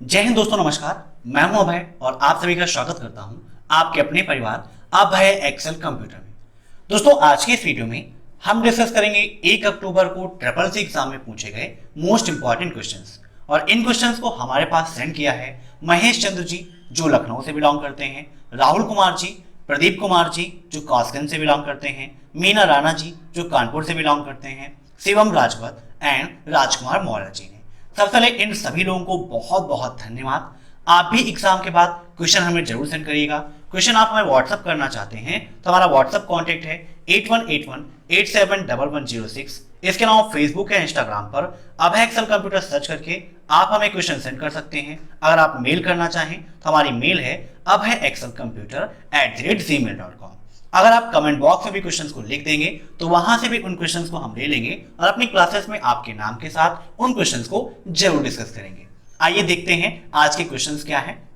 जय हिंद दोस्तों, नमस्कार। मैं हूं अभय और आप सभी का स्वागत करता हूं आपके अपने परिवार अभय एक्सेल कंप्यूटर में। दोस्तों, आज के इस वीडियो में हम डिस्कस करेंगे 1 अक्टूबर को ट्रिपल सी एग्जाम में पूछे गए मोस्ट इंपॉर्टेंट क्वेश्चंस। और इन क्वेश्चंस को हमारे पास सेंड किया है महेश चंद्र जी, जो लखनऊ से बिलोंग करते हैं, राहुल कुमार जी, प्रदीप कुमार जी, जो कासगंज से बिलोंग करते हैं, मीना राणा जी, जो कानपुर से बिलोंग करते हैं, शिवम राजवत एंड राजकुमार मौर्य जी ने। सबसे पहले इन सभी लोगों को बहुत बहुत धन्यवाद। आप भी एग्जाम के बाद क्वेश्चन हमें जरूर सेंड करिएगा। क्वेश्चन आप हमें व्हाट्सअप करना चाहते हैं तो हमारा व्हाट्सअप कॉन्टैक्ट है 8181871106। इसके अलावा फेसबुक या इंस्टाग्राम पर अभय एक्सेल कंप्यूटर सर्च करके आप हमें क्वेश्चन सेंड कर सकते हैं। अगर आप मेल करना चाहें तो हमारी मेल है abhayexcelcomputer@gmail.com। अगर आप कमेंट बॉक्स में भी क्वेश्चंस को लिख देंगे तो वहां से भी उन क्वेश्चंस को हम ले लेंगे और अपनी क्लासेस में आपके नाम के साथ उन क्वेश्चंस को जरूर डिस्कस करेंगे। आइए देखते हैं आज के क्वेश्चंस क्या हैं।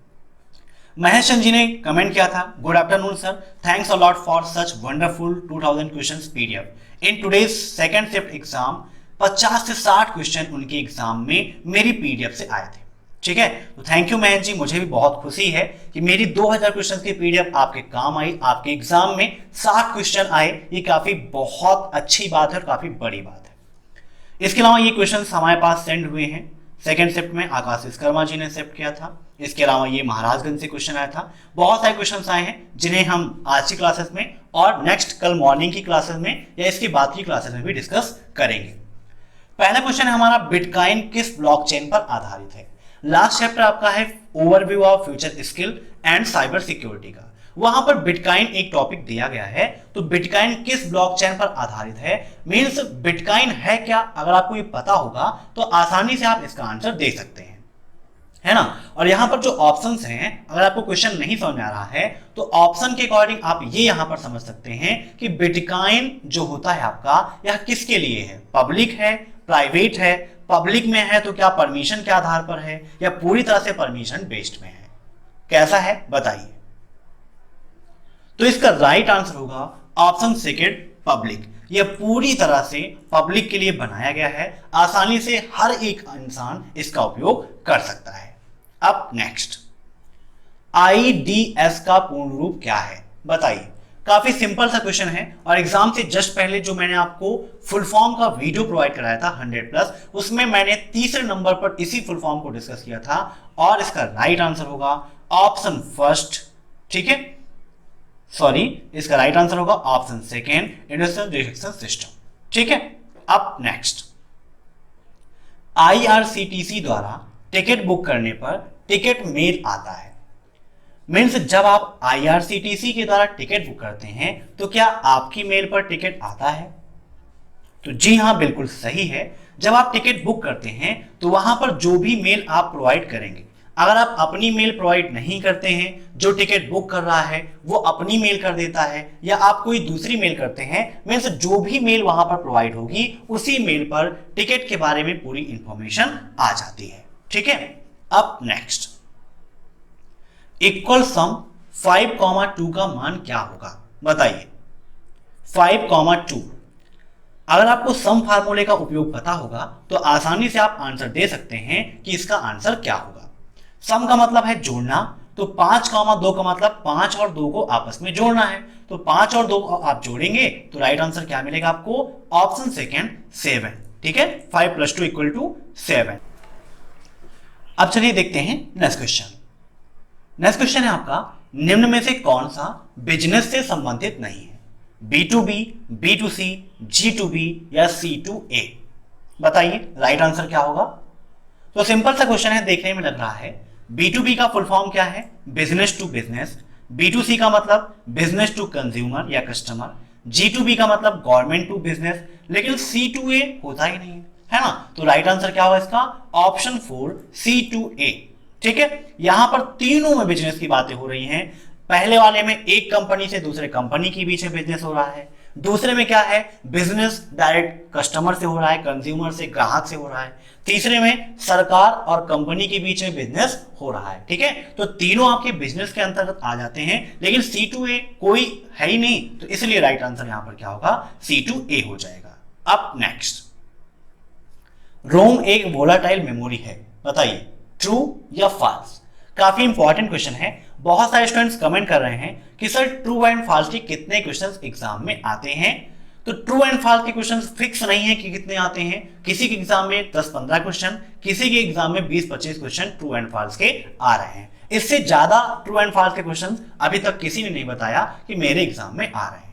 महेश चंद जी ने कमेंट किया था, good afternoon sir, thanks a lot for such wonderful 2000 questions PDF in today's second shift exam. 50 से 60 क्वेश्चन उनके एग्जाम में मेरी पीडीएफ से आए थे। ठीक है, तो थैंक यू महेश जी, मुझे भी बहुत खुशी है कि मेरी 2000 क्वेश्चन की पीडीएफ आपके काम आई, आपके एग्जाम में 60 क्वेश्चन आए। ये काफी बहुत अच्छी बात है और काफी बड़ी बात है। इसके अलावा ये क्वेश्चन हमारे पास सेंड हुए हैं सेकंड शिफ्ट में, आकाश विश्वकर्मा जी ने शिफ्ट किया था। इसके अलावा ये महाराजगंज से क्वेश्चन आया था। बहुत सारे क्वेश्चन आए हैं जिन्हें हम आज की क्लासेस में और नेक्स्ट कल मॉर्निंग की क्लासेस में या इसके बाद की क्लासेस में भी डिस्कस करेंगे। पहला क्वेश्चन है हमारा, बिटकॉइन किस ब्लॉकचेन पर आधारित है। लास्ट चैप्टर आपका है overview of future skill and cyber security का, वहां पर बिटकॉइन एक टॉपिक दिया गया है। तो बिटकॉइन किस ब्लॉकचेन पर आधारित है, मींस बिटकॉइन है क्या, अगर आपको ये पता होगा तो आसानी से आप इसका आंसर दे सकते हैं, है ना। और यहां पर जो ऑप्शंस हैं, अगर आपको क्वेश्चन नहीं समझ में आ रहा है तो ऑप्शन के अकॉर्डिंग आप ये यहां पर समझ सकते हैं कि बिटकॉइन जो होता है आपका, यह किसके लिए है, पब्लिक है, प्राइवेट है। पब्लिक में है तो क्या परमिशन के आधार पर है या पूरी तरह से परमिशन बेस्ड में है, कैसा है बताइए। तो इसका राइट आंसर होगा ऑप्शन सेकंड, पब्लिक। यह पूरी तरह से पब्लिक के लिए बनाया गया है, आसानी से हर एक इंसान इसका उपयोग कर सकता है। अब नेक्स्ट, IDS का पूर्ण रूप क्या है बताइए। काफी सिंपल सा क्वेश्चन है और एग्जाम से जस्ट पहले जो मैंने आपको फुल फॉर्म का वीडियो प्रोवाइड कराया था 100+, उसमें मैंने तीसरे नंबर पर इसी फुल फॉर्म को डिस्कस किया था और इसका राइट आंसर होगा ऑप्शन फर्स्ट। ठीक है, सॉरी, इसका राइट आंसर होगा option second, industrial reaction system. ठीक है, अब नेक्स्ट, IRCTC द्वारा टिकट बुक करने पर टिकट मेल आता है। मीन्स जब आप IRCTC के द्वारा टिकट बुक करते हैं तो क्या आपकी मेल पर टिकट आता है? तो जी हाँ, बिल्कुल सही है। जब आप टिकट बुक करते हैं तो वहां पर जो भी मेल आप प्रोवाइड करेंगे, अगर आप अपनी मेल प्रोवाइड नहीं करते हैं, जो टिकट बुक कर रहा है वो अपनी मेल कर देता है या आप कोई दूसरी मेल करते हैं, मीन्स जो भी मेल वहां पर प्रोवाइड होगी उसी मेल पर टिकट के बारे में पूरी इंफॉर्मेशन आ जाती है। ठीक है, अब नेक्स्ट, इक्वल सम 5,2 का मान क्या होगा बताइए। 5,2, अगर आपको सम फार्मूले का उपयोग पता होगा तो आसानी से आप आंसर दे सकते हैं कि इसका आंसर क्या होगा। सम का मतलब है जोड़ना, तो 5,2 का मतलब 5 और 2 को आपस में जोड़ना है। तो 5 और 2 आप जोड़ेंगे तो राइट आंसर क्या मिलेगा आपको, ऑप्शन सेकेंड 7। ठीक है, 5 + 2 = 7। अब चलिए देखते हैं नेक्स्ट क्वेश्चन। नेक्स्ट क्वेश्चन है आपका, निम्न में से कौन सा बिजनेस से संबंधित नहीं है, B2B, B2C, G2B या C2A बताइए। राइट आंसर क्या होगा। तो सिंपल सा क्वेश्चन है, देखने में लग रहा है। B2B का फुल फॉर्म क्या है, बिजनेस टू बिजनेस। B2C का मतलब बिजनेस टू कंज्यूमर या कस्टमर। G2B का मतलब गवर्नमेंट टू बिजनेस। लेकिन C2A होता ही नहीं है ना। तो राइट आंसर क्या होगा इसका, ऑप्शन 4 C2A। ठीक है, यहां पर तीनों में बिजनेस की बातें हो रही हैं। पहले वाले में एक कंपनी से दूसरे कंपनी के बीच में बिजनेस हो रहा है, दूसरे में क्या है, बिजनेस डायरेक्ट कस्टमर से हो रहा है, कंज्यूमर से, ग्राहक से हो रहा है। तीसरे में सरकार और कंपनी के बीच में बिजनेस हो रहा है। ठीक है, तो तीनों आपके बिजनेस के अंतर्गत आ जाते हैं, लेकिन C2A कोई है ही नहीं, तो इसलिए राइट आंसर यहां पर क्या होगा, C2A हो जाएगा। अब नेक्स्ट, रोम एक वोलाटाइल मेमोरी है बताइए। ट्रू या फॉल्स? काफी इंपॉर्टेंट क्वेश्चन है। बहुत सारे स्टूडेंट्स कमेंट कर रहे हैं कि सर ट्रू एंड फॉल्स के कितने क्वेश्चंस एग्जाम में आते हैं। तो ट्रू एंड फॉल्स के क्वेश्चंस फिक्स नहीं है कि कितने आते हैं। किसी के एग्जाम में 10-15 क्वेश्चन, किसी के एग्जाम में 20-25 क्वेश्चन ट्रू एंड फॉल्स के आ रहे हैं। इससे ज्यादा ट्रू एंड फॉल्स के क्वेश्चन अभी तक किसी ने नहीं बताया कि मेरे एग्जाम में आ रहे हैं।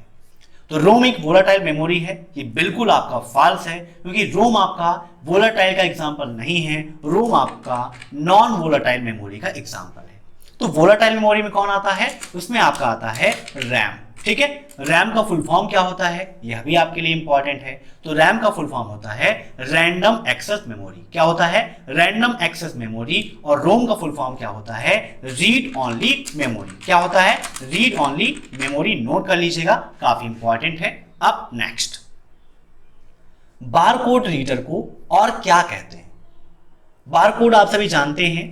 तो रोम एक वोलाटाइल मेमोरी है, ये बिल्कुल आपका फॉल्स है, क्योंकि रोम आपका वोलाटाइल का एग्जाम्पल नहीं है। रोम आपका नॉन वोलाटाइल मेमोरी का एग्जाम्पल है। तो वोलाटाइल मेमोरी में कौन आता है? उसमें आपका आता है रैम। ठीक है, रैम का फुल फॉर्म क्या होता है, यह भी आपके लिए इंपॉर्टेंट है। तो रैम का फुल फॉर्म होता है रैंडम एक्सेस मेमोरी। क्या होता है? Random access memory. और रोम का फुल फॉर्म क्या होता है? Read only memory. क्या होता है? Read only memory. नोट कर लीजिएगा, काफी इंपॉर्टेंट है। अब नेक्स्ट, बारकोड रीडर को और क्या कहते हैं? बारकोड आप सभी जानते हैं,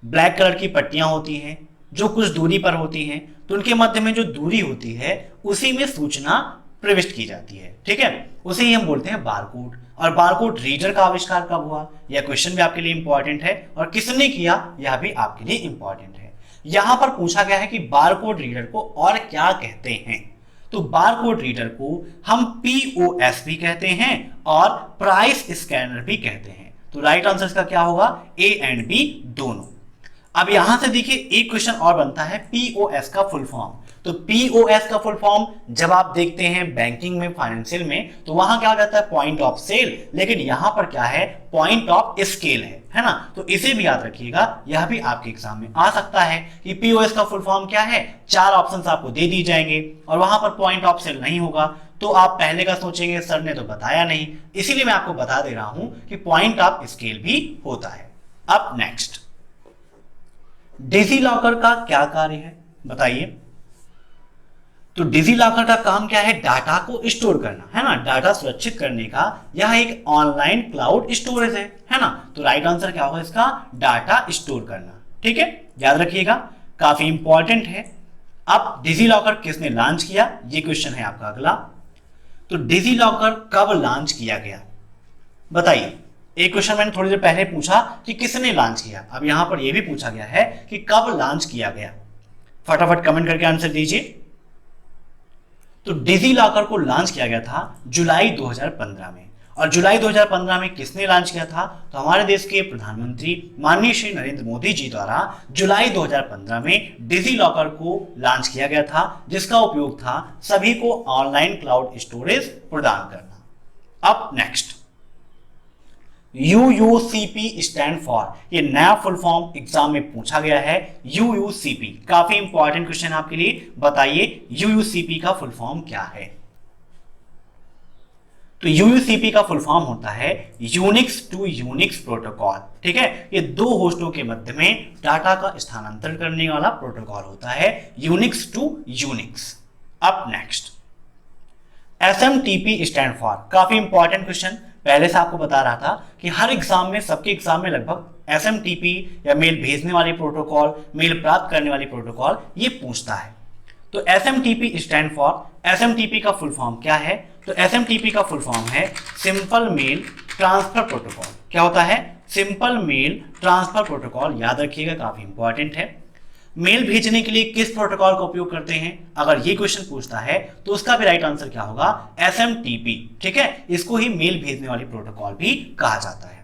ब्लैक कलर की पट्टियां होती हैं जो कुछ दूरी पर होती हैं। तो उनके मध्य में जो दूरी होती है उसी में सूचना प्रविष्ट की जाती है। ठीक है, उसे ही हम बोलते हैं बारकोड। और बारकोड रीडर का आविष्कार कब हुआ, यह क्वेश्चन भी आपके लिए इंपॉर्टेंट है। और किसने किया, यह भी आपके लिए इंपॉर्टेंट है। यहां पर पूछा गया है कि बारकोड रीडर को और क्या कहते हैं। तो बारकोड रीडर को हम पीओएस भी कहते हैं और प्राइस स्कैनर भी कहते हैं। तो राइट आंसर का क्या होगा? ए एंड बी दोनों। अब यहां से देखिए एक क्वेश्चन और बनता है, पीओएस का फुल फॉर्म। तो पीओएस का फुल फॉर्म जब आप देखते हैं बैंकिंग में, फाइनेंशियल में, तो वहां क्या हो जाता है? Point of sale. लेकिन यहां पर क्या है? पॉइंट ऑफ स्केल है ना। तो इसे भी याद रखिएगा, यह भी आपके एग्जाम में आ सकता है कि पीओएस का फुल फॉर्म क्या है। 4 ऑप्शंस आपको दे दी जाएंगे और वहां पर पॉइंट ऑफ सेल नहीं होगा। तो आप पहले का सोचेंगे सर ने तो बताया नहीं, इसीलिए मैं आपको बता दे रहा हूं कि पॉइंट ऑफ स्केल भी होता है। अब नेक्स्ट, डिजीलॉकर का क्या कार्य है, बताइए। तो डिजीलॉकर का काम क्या है? डाटा को स्टोर करना, है ना, डाटा सुरक्षित करने का यह एक ऑनलाइन क्लाउड स्टोरेज है ना। तो राइट आंसर क्या होगा इसका? डाटा स्टोर करना। ठीक है, याद रखिएगा, काफी इंपॉर्टेंट है। अब डिजीलॉकर किसने लॉन्च किया, ये क्वेश्चन है आपका अगला। तो डिजीलॉकर कब लॉन्च किया गया, बताइए। एक क्वेश्चन मैंने थोड़ी देर पहले पूछा कि किसने लॉन्च किया, अब यहां पर यह भी पूछा गया है कि कब लॉन्च किया गया। फटाफट कमेंट करके आंसर दीजिए। तो डिजीलॉकर को लॉन्च किया गया था जुलाई 2015 में। और जुलाई 2015 में किसने लॉन्च किया था? तो हमारे देश के प्रधानमंत्री माननीय श्री नरेंद्र मोदी जी द्वारा जुलाई 2015 में डिजीलॉकर को लॉन्च किया गया था, जिसका उपयोग था सभी को ऑनलाइन क्लाउड स्टोरेज प्रदान करना। अब नेक्स्ट, यूयूसीपी स्टैंड फॉर, ये नया फुल फॉर्म एग्जाम में पूछा गया है। यूयूसीपी काफी इंपॉर्टेंट क्वेश्चन आपके लिए, बताइए यूयूसीपी का फुल फॉर्म क्या है। तो यूयूसीपी का फुल फॉर्म होता है यूनिक्स टू यूनिक्स प्रोटोकॉल। ठीक है, ये 2 होस्टों के मध्य में डाटा का स्थानांतरण करने वाला प्रोटोकॉल होता है, यूनिक्स टू यूनिक्स। अब नेक्स्ट, एसएमटीपी स्टैंड फॉर, काफी इंपॉर्टेंट क्वेश्चन, पहले से आपको बता रहा था कि हर एग्जाम में, सबके एग्जाम में लगभग एसएमटीपी या मेल भेजने वाली प्रोटोकॉल, मेल प्राप्त करने वाली प्रोटोकॉल ये पूछता है। तो एसएमटीपी स्टैंड फॉर, एसएमटीपी का फुल फॉर्म क्या है? तो एसएमटीपी का फुल फॉर्म है सिंपल मेल ट्रांसफर प्रोटोकॉल। क्या होता है? Simple mail transfer protocol. याद रखिएगा, काफी इंपॉर्टेंट है। मेल भेजने के लिए किस प्रोटोकॉल का उपयोग करते हैं, अगर ये क्वेश्चन पूछता है तो उसका भी राइट आंसर क्या होगा? एसएमटीपी। ठीक है, इसको ही मेल भेजने वाली प्रोटोकॉल भी कहा जाता है।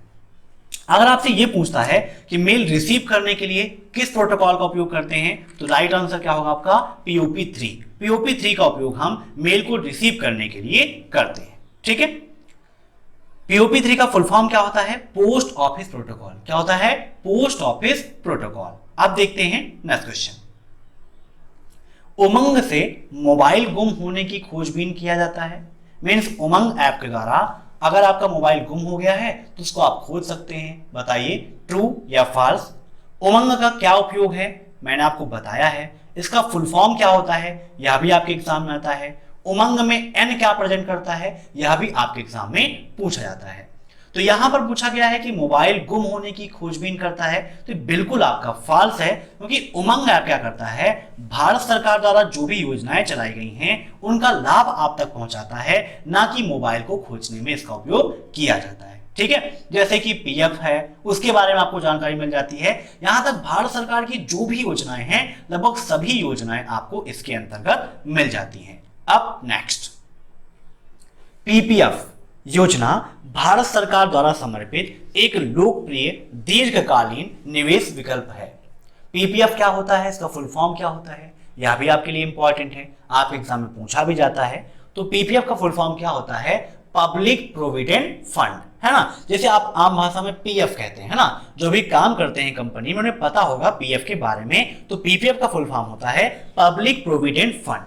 अगर आपसे ये पूछता है कि मेल रिसीव करने के लिए किस प्रोटोकॉल का उपयोग करते हैं, तो राइट आंसर क्या होगा आपका? POP3। POP3 का उपयोग हम मेल को रिसीव करने के लिए करते हैं। ठीक है, POP3 का फुल फॉर्म क्या होता है? Post office protocol. क्या होता है? Post office protocol. अब देखते हैं नेक्स्ट क्वेश्चन। उमंग से मोबाइल गुम होने की खोजबीन किया जाता है। मीन्स उमंग ऐप के द्वारा अगर आपका मोबाइल गुम हो गया है तो उसको आप खोज सकते हैं। बताइए ट्रू या फॉल्स। उमंग का क्या उपयोग है, मैंने आपको बताया है। इसका फुल फॉर्म क्या होता है, यह भी आपके एग्जाम में आता है। उमंग में एन क्या प्रेजेंट करता है, यह भी आपके एग्जाम में पूछा जाता है। तो यहां पर पूछा गया है कि मोबाइल गुम होने की खोजबीन करता है, तो बिल्कुल आपका फॉल्स है, क्योंकि उमंग ऐप क्या करता है? भारत सरकार द्वारा जो भी योजनाएं चलाई गई हैं उनका लाभ आप तक पहुंचाता है, ना कि मोबाइल को खोजने में इसका उपयोग किया जाता है। ठीक ठीक है, जैसे कि पीएफ है, उसके बारे में आपको जानकारी मिल जाती है। यहां तक भारत सरकार की जो भी योजनाएं हैं, लगभग सभी योजनाएं आपको इसके अंतर्गत मिल जाती हैं। अब नेक्स्ट, पीपीएफ योजना भारत सरकार द्वारा समर्पित एक लोकप्रिय दीर्घकालीन निवेश विकल्प है। पीपीएफ क्या होता है, इसका फुल फॉर्म क्या होता है, यह भी आपके लिए इंपॉर्टेंट है, आप एग्जाम में पूछा भी जाता है। तो पीपीएफ का फुल फॉर्म क्या होता है, पब्लिक प्रोविडेंट फंड, है ना। जैसे आप आम भाषा में पीएफ कहते हैं ना, जो भी काम करते हैं कंपनी में उन्हें पता होगा पीएफ के बारे में। तो पीपीएफ का फुल फॉर्म होता है पब्लिक प्रोविडेंट फंड,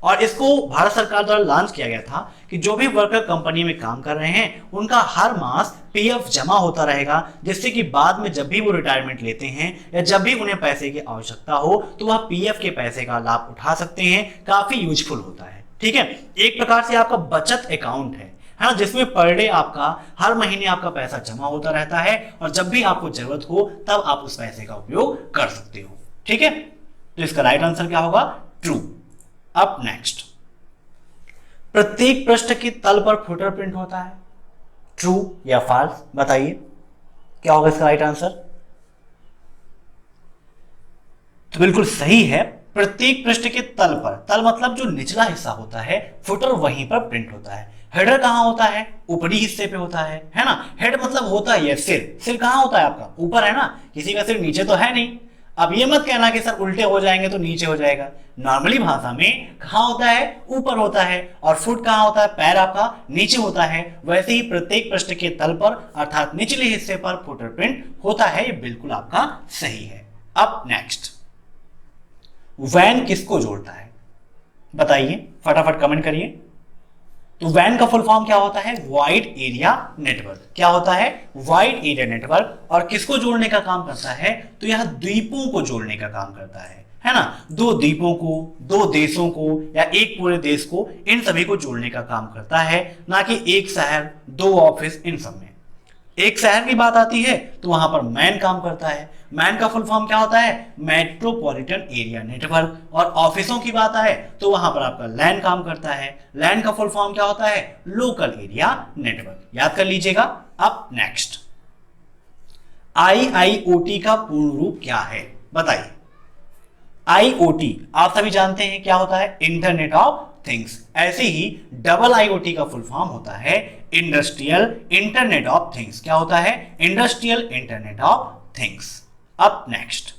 और इसको भारत सरकार द्वारा लॉन्च किया गया था कि जो भी वर्कर कंपनी में काम कर रहे हैं उनका हर मास पीएफ जमा होता रहेगा, जिससे कि बाद में जब भी वो रिटायरमेंट लेते हैं या जब भी उन्हें पैसे की आवश्यकता हो तो वह पीएफ के पैसे का लाभ उठा सकते हैं। काफी यूजफुल होता है, ठीक है। एक प्रकार से आपका बचत अकाउंट है ना, जिसमें पर डे आपका हर महीने आपका पैसा जमा होता रहता है और जब भी आपको जरूरत हो तब आप उस पैसे का उपयोग कर सकते हो, ठीक है। तो इसका राइट आंसर क्या होगा, ट्रू। अब नेक्स्ट, प्रत्येक पृष्ठ के तल पर फुटर प्रिंट होता है, ट्रू या फॉल्स, बताइए क्या होगा इसका राइट आंसर। तो बिल्कुल सही है, प्रत्येक पृष्ठ के तल पर, तल मतलब जो निचला हिस्सा होता है, फुटर वहीं पर प्रिंट होता है। हेडर कहां होता है, ऊपरी हिस्से पे होता है ना। हेड मतलब होता है सिर, सिर कहां होता है आपका, ऊपर है ना, किसी का सिर नीचे तो है नहीं। अब ये मत कहना कि सर उल्टे हो जाएंगे तो नीचे हो जाएगा। नॉर्मली भाषा में कहां होता है, ऊपर होता है, और फुट कहां होता है, पैर आपका नीचे होता है। वैसे ही प्रत्येक पृष्ठ के तल पर अर्थात निचले हिस्से पर फुटर प्रिंट होता है, ये बिल्कुल आपका सही है। अब नेक्स्ट, वैन किसको जोड़ता है, बताइए फटाफट कमेंट करिए। तो वैन का फुल फॉर्म क्या होता है, वाइड एरिया नेटवर्क। क्या होता है, वाइड एरिया नेटवर्क। और किसको जोड़ने का काम करता है, तो यह द्वीपों को जोड़ने का काम करता है ना। दो द्वीपों को, दो देशों को या एक पूरे देश को, इन सभी को जोड़ने का काम करता है, ना कि एक शहर, दो ऑफिस, इन सब में। एक शहर की बात आती है तो वहां पर मैन काम करता है। मैन का फुल फॉर्म क्या होता है, मेट्रोपॉलिटन एरिया नेटवर्क। और ऑफिसों की बात आए तो वहां पर आपका लैन काम करता है। लैन का फुल फॉर्म क्या होता है, लोकल एरिया नेटवर्क, याद कर लीजिएगा। अब नेक्स्ट, आईआईओटी का पूर्ण रूप क्या है, बताइए। आईओटी आप सभी जानते हैं क्या होता है, इंटरनेट ऑफ थिंग्स। ऐसे ही डबल आईओटी का फुल फॉर्म होता है इंडस्ट्रियल इंटरनेट ऑफ थिंग्स। क्या होता है, इंडस्ट्रियल इंटरनेट ऑफ थिंग्स। अब नेक्स्ट,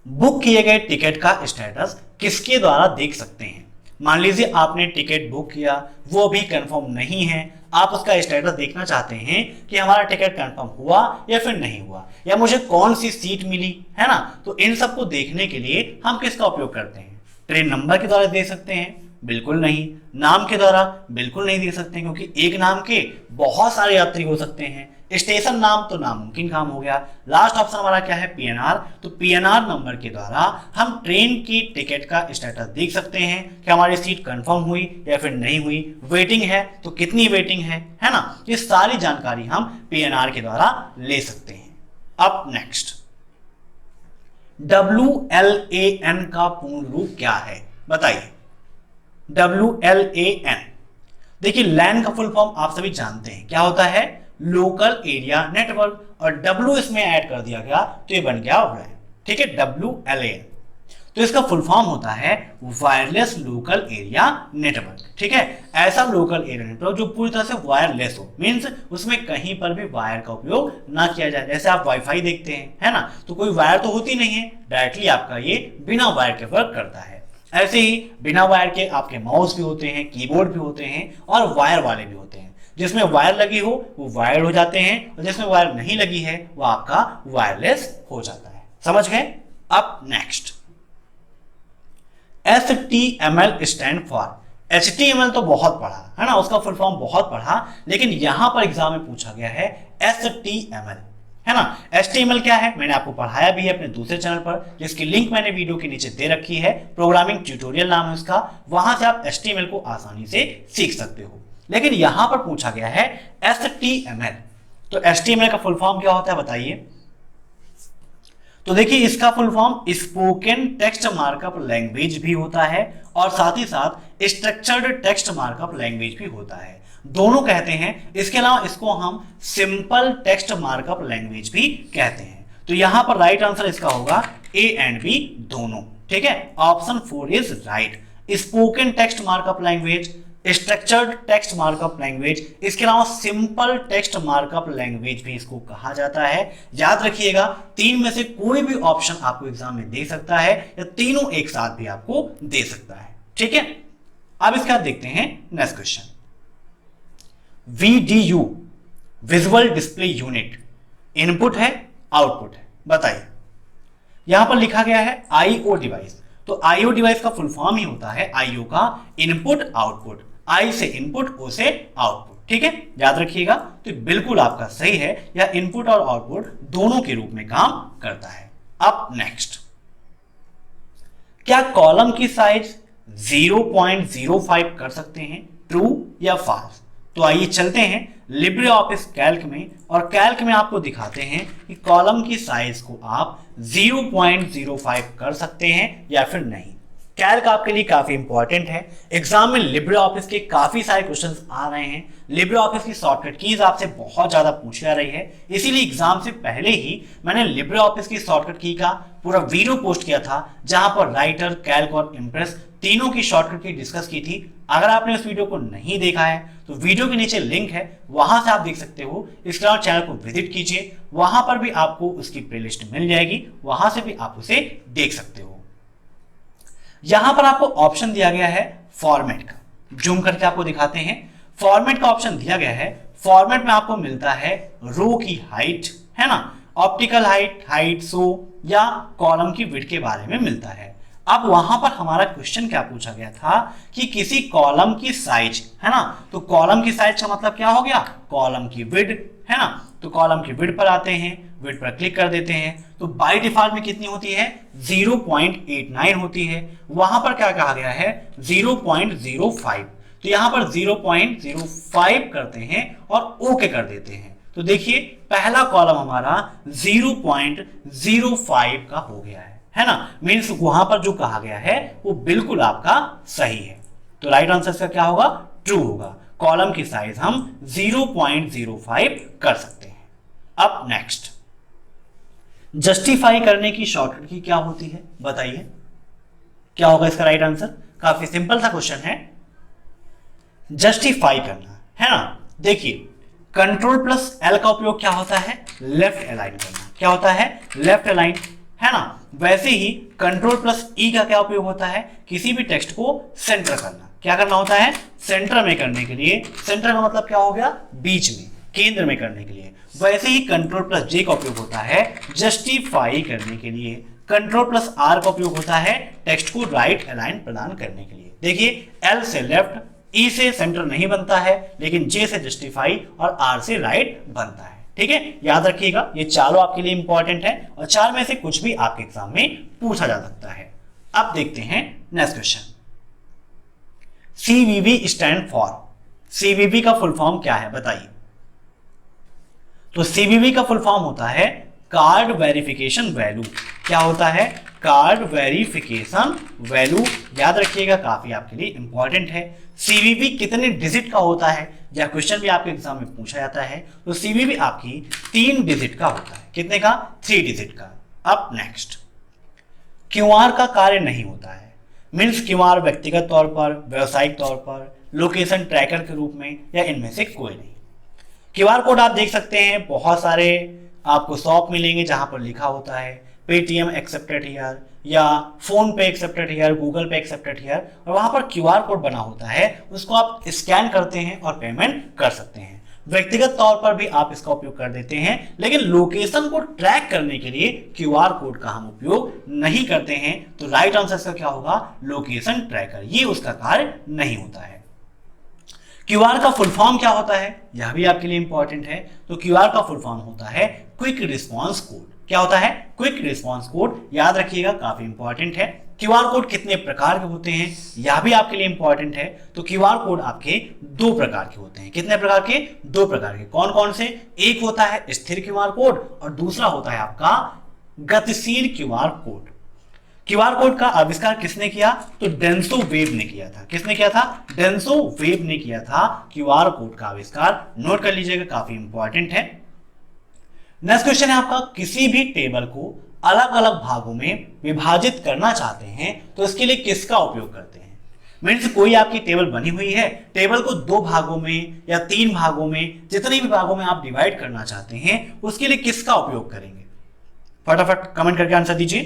बुक किए गए टिकट का स्टेटस किसके द्वारा देख सकते हैं। मान लीजिए आपने टिकट बुक किया, वो भी कंफर्म नहीं है, आप उसका स्टेटस देखना चाहते हैं कि हमारा टिकट कंफर्म हुआ या फिर नहीं हुआ, या मुझे कौन सी सीट मिली, है ना। तो इन सबको देखने के लिए हम किसका उपयोग करते हैं, ट्रेन नंबर के द्वारा दे सकते हैं, बिल्कुल नहीं। नाम के द्वारा बिल्कुल नहीं दे सकते, क्योंकि एक नाम के बहुत सारे यात्री हो सकते हैं। स्टेशन नाम तो नामुमकिन काम हो गया। लास्ट ऑप्शन हमारा क्या है, पीएनआर। तो पीएनआर नंबर के द्वारा हम ट्रेन की टिकट का स्टेटस देख सकते हैं कि हमारी सीट कंफर्म हुई या फिर नहीं हुई, वेटिंग है तो कितनी वेटिंग है ना। ये सारी जानकारी हम पीएनआर के द्वारा ले सकते हैं। अब नेक्स्ट, WLAN का पूर्ण रूप क्या है, बताइए। WLAN, देखिए लैन का फुल फॉर्म आप सभी जानते हैं क्या होता है, लोकल एरिया नेटवर्क, और W इसमें ऐड कर दिया गया तो ये बन गया WLAN, ठीक है, WLAN। तो इसका फुल फॉर्म होता है वायरलेस लोकल एरिया नेटवर्क, ठीक है। ऐसा लोकल एरिया नेटवर्क जो पूरी तरह से वायरलेस हो, मींस उसमें कहीं पर भी वायर का उपयोग ना किया जाए। जैसे आप वाईफाई देखते हैं, है ना, तो कोई वायर तो होती नहीं है, डायरेक्टली आपका ये बिना वायर के वर्क करता है। ऐसे ही बिना वायर के आपके माउस भी होते हैं, कीबोर्ड भी होते हैं, और वायर वाले भी होते हैं। जिसमें वायर लगी हो वो वायर्ड हो जाते हैं, और जिसमें वायर नहीं लगी है वो आपका वायरलेस हो जाता है। समझ गए। अब next, HTML stand for. HTML तो बहुत पढ़ा है ना, उसका फुल फॉर्म बहुत पढ़ा, लेकिन यहां पर एग्जाम में पूछा गया है HTML, है ना। HTML क्या है, मैंने आपको पढ़ाया भी है अपने दूसरे चैनल पर, जिसकी लिंक मैंने वीडियो के नीचे दे रखी है, प्रोग्रामिंग ट्यूटोरियल नाम है उसका, वहां से आप HTML को आसानी से सीख सकते हो। लेकिन यहां पर पूछा गया है HTML, तो HTML का फुल फॉर्म क्या होता है, बताइए। तो देखिए इसका full form spoken text markup language भी होता है, और साथ ही साथ स्ट्रक्चर्ड टेक्स्ट मार्कअप लैंग्वेज भी होता है। दोनों कहते हैं। इसके अलावा इसको हम सिंपल टेक्स्ट मार्कअप लैंग्वेज भी कहते हैं। तो यहां पर राइट आंसर इसका होगा ए एंड बी दोनों। ठीक है, option 4 is right. Spoken text markup language, structured text markup language, इसके अलावा सिंपल टेक्स्ट मार्कअप लैंग्वेज भी इसको कहा जाता है। याद रखिएगा, तीन में से कोई भी ऑप्शन आपको एग्जाम में दे सकता है या तीनों एक साथ भी आपको दे सकता है। ठीक है, अब इसके बाद देखते हैं next question. VDU visual display unit input है आउटपुट है, बताइए। यहां पर लिखा गया है IO डिवाइस, तो IO डिवाइस का फुल फॉर्म ही होता है IO का इनपुट आउटपुट, I से इनपुट, O से आउटपुट। ठीक है, याद रखिएगा। तो बिल्कुल आपका सही है, यह इनपुट और आउटपुट दोनों के रूप में काम करता है। अब नेक्स्ट, क्या कॉलम की साइज 0.05 कर सकते हैं, ट्रू या फॉल्स? तो आइए चलते हैं लिब्रे ऑफिस कैल्क में, और कैल्क में आपको दिखाते हैं कि कॉलम की साइज को आप 0.05 कर सकते हैं या फिर नहीं। कैल्क आपके लिए काफी इंपॉर्टेंट है। एग्जाम में लिब्रे ऑफिस के काफी सारे क्वेश्चंस आ रहे हैं। लिब्रे ऑफिस की शॉर्टकट कीज आपसे बहुत ज्यादा पूछी जा रही है, इसीलिए एग्जाम से पहले ही मैंने लिब्रे ऑफिस की शॉर्टकट की का पूरा वीडियो पोस्ट किया था, जहां पर राइटर, कैल्क और इंप्रेस तीनों की शॉर्टकट की डिस्कस की थी। अगर आपने उस वीडियो को नहीं देखा है तो वीडियो के नीचे लिंक है, वहां से आप देख सकते हो। इसके अलावा चैनल को विजिट कीजिए, वहां पर भी आपको उसकी प्लेलिस्ट मिल जाएगी, वहां से भी आप उसे देख सकते हो। यहां पर आपको ऑप्शन दिया गया है फॉर्मेट का, जूम करके आपको दिखाते हैं। फॉर्मेट का ऑप्शन दिया गया है। फॉर्मेट में आपको मिलता है रो की हाइट, है ना, ऑप्टिकल हाइट, हाइट शो या कॉलम की विड्थ के बारे में मिलता है। अब वहां पर हमारा क्वेश्चन क्या पूछा गया था कि किसी कॉलम की साइज, है ना, तो कॉलम की साइज का मतलब क्या हो गया, कॉलम की विड्थ, है ना। तो कॉलम की विड्थ पर आते हैं, विड्थ पर क्लिक कर देते हैं, तो बाय डिफॉल्ट में कितनी होती है, 0.89 होती है। वहां पर क्या कहा गया है, 0.05। तो यहां पर 0.05 करते हैं और ओके कर देते हैं। तो देखिए पहला कॉलम हमारा 0.05 का हो गया है ना। मीन्स वहां पर जो कहा गया है वो बिल्कुल आपका सही है। तो राइट आंसर का क्या होगा, ट्रू होगा। कॉलम की साइज हम 0.05 कर सकते हैं। अब नेक्स्ट, जस्टिफाई करने की शॉर्टकट की क्या होती है, बताइए क्या होगा इसका राइट आंसर। काफी सिंपल सा क्वेश्चन है, जस्टिफाई करना, है ना। देखिए Ctrl+L का उपयोग क्या होता है, लेफ्ट अलाइन करना। क्या होता है, लेफ्ट अलाइन, है ना। वैसे ही Ctrl+E का क्या उपयोग होता है, किसी भी टेक्स्ट को सेंटर करना। क्या करना होता है, सेंटर में करने के लिए। सेंटर का मतलब क्या हो गया, बीच में, केंद्र में करने के लिए। वैसे ही Ctrl+J का उपयोग होता है जस्टिफाई करने के लिए। Ctrl+R का उपयोग होता है टेक्स्ट को राइट अलाइन प्रदान करने के लिए। देखिए L से लेफ्ट, E से सेंटर नहीं बनता है, लेकिन J से जस्टिफाई और R से राइट बनता है। ठीक है, याद रखिएगा, ये चारों आपके लिए इंपॉर्टेंट है और चार में से कुछ भी आपके एग्जाम में पूछा जा सकता है। अब देखते हैं next question. CVV stand for, CVV का फुल फॉर्म क्या है, बताइए। तो CVV का फुल फॉर्म होता है कार्ड वेरिफिकेशन वैल्यू। क्या होता है, कार्ड वेरिफिकेशन वैल्यू। याद रखिएगा, काफी आपके लिए इंपॉर्टेंट है। CVV कितने डिजिट का होता है, यह क्वेश्चन भी आपके एग्जाम में पूछा जाता है। तो CVV आपकी 3 डिजिट का होता है। कितने का, 3 डिजिट का। अब नेक्स्ट, QR का कार्य नहीं होता है। मीन्स QR व्यक्तिगत तौर पर, व्यवसायिक तौर पर, लोकेशन ट्रैकर के रूप में, या इनमें से कोई नहीं। QR कोड आप देख सकते हैं, बहुत सारे आपको शॉप मिलेंगे जहां पर लिखा होता है पेटीएम एक्सेप्टेड हियर, या फोन पे एक्सेप्टेड हियर, गूगल पे एक्सेप्टेड हियर, और वहां पर QR कोड बना होता है, उसको आप स्कैन करते हैं और पेमेंट कर सकते हैं। व्यक्तिगत तौर पर भी आप इसका उपयोग कर देते हैं, लेकिन लोकेशन को ट्रैक करने के लिए QR कोड का हम उपयोग नहीं करते हैं। तो राइट आंसर का क्या होगा, लोकेशन ट्रैकर, ये उसका कार्य नहीं होता है। QR का फुल फॉर्म क्या होता है, यह भी आपके लिए इंपॉर्टेंट है। तो QR का फुल फॉर्म होता है क्विक रिस्पॉन्स कोड। क्या होता है, क्विक रिस्पॉन्स कोड। याद रखिएगा, काफी इंपॉर्टेंट है। QR कोड कितने प्रकार के होते हैं, यह भी आपके लिए इंपॉर्टेंट है। तो QR कोड आपके 2 प्रकार के होते हैं। कितने प्रकार के, 2 प्रकार के। कौन कौन से, एक होता है स्थिर QR कोड और दूसरा होता है आपका गतिशील QR कोड। क्यूआर कोड का आविष्कार किसने किया? तो डेंसो वेब ने किया था। किसने किया था? डेंसो वेब ने किया था क्यूआर कोड का आविष्कार। नोट कर लीजिएगा, काफी इंपॉर्टेंट है। नेक्स्ट क्वेश्चन है आपका, किसी भी टेबल को अलग अलग भागों में विभाजित करना चाहते हैं तो इसके लिए किसका उपयोग करते हैं? मीन्स कोई आपकी टेबल बनी हुई है, टेबल को 2 भागों में या 3 भागों में, जितने भी भागों में आप डिवाइड करना चाहते हैं उसके लिए किसका उपयोग करेंगे? फटाफट कमेंट करके आंसर दीजिए।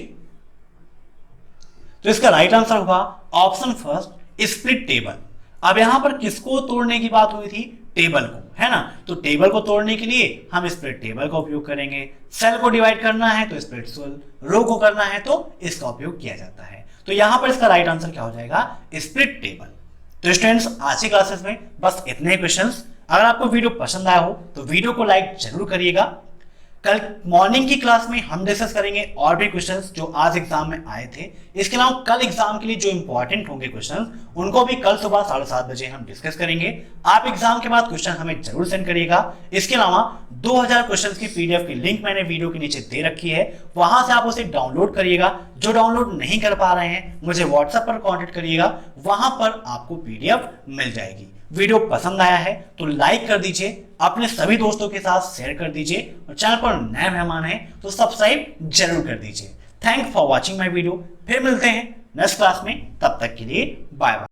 तो इसका राइट आंसर होगा ऑप्शन फर्स्ट, स्प्लिट टेबल। अब यहां पर किसको तोड़ने की बात हुई थी? टेबल को, है ना। तो टेबल को तोड़ने के लिए हम स्प्लिट टेबल का उपयोग करेंगे। सेल को डिवाइड करना है तो स्प्लिट सेल, रो को करना है तो इसका उपयोग किया जाता है। तो यहां पर इसका राइट आंसर क्या हो जाएगा? Split table. तो स्टूडेंट्स, आज की क्लासेस में बस इतने क्वेश्चंस। अगर आपको वीडियो पसंद आया हो तो वीडियो को लाइक जरूर करिएगा। कल मॉर्निंग की क्लास में हम डिस्कस करेंगे और भी क्वेश्चंस जो आज एग्जाम में आए थे। इसके अलावा कल एग्जाम के लिए जो इंपॉर्टेंट होंगे क्वेश्चंस, उनको भी कल सुबह 7:30 बजे हम डिस्कस करेंगे। आप एग्जाम के बाद क्वेश्चन हमें जरूर सेंड करिएगा। इसके अलावा 2000 क्वेश्चंस की पीडीएफ की लिंक मैंने वीडियो के नीचे दे रखी है, वहां से आप उसे डाउनलोड करिएगा। जो डाउनलोड नहीं कर पा रहे हैं मुझे व्हाट्सएप पर कॉन्टेक्ट करिएगा, वहां पर आपको पीडीएफ मिल जाएगी। वीडियो पसंद आया है तो लाइक कर दीजिए, अपने सभी दोस्तों के साथ शेयर कर दीजिए और चैनल पर नए मेहमान हैं तो सब्सक्राइब जरूर कर दीजिए। Thank for watching my video. फिर मिलते हैं नेक्स्ट क्लास में, तब तक के लिए बाय बाय।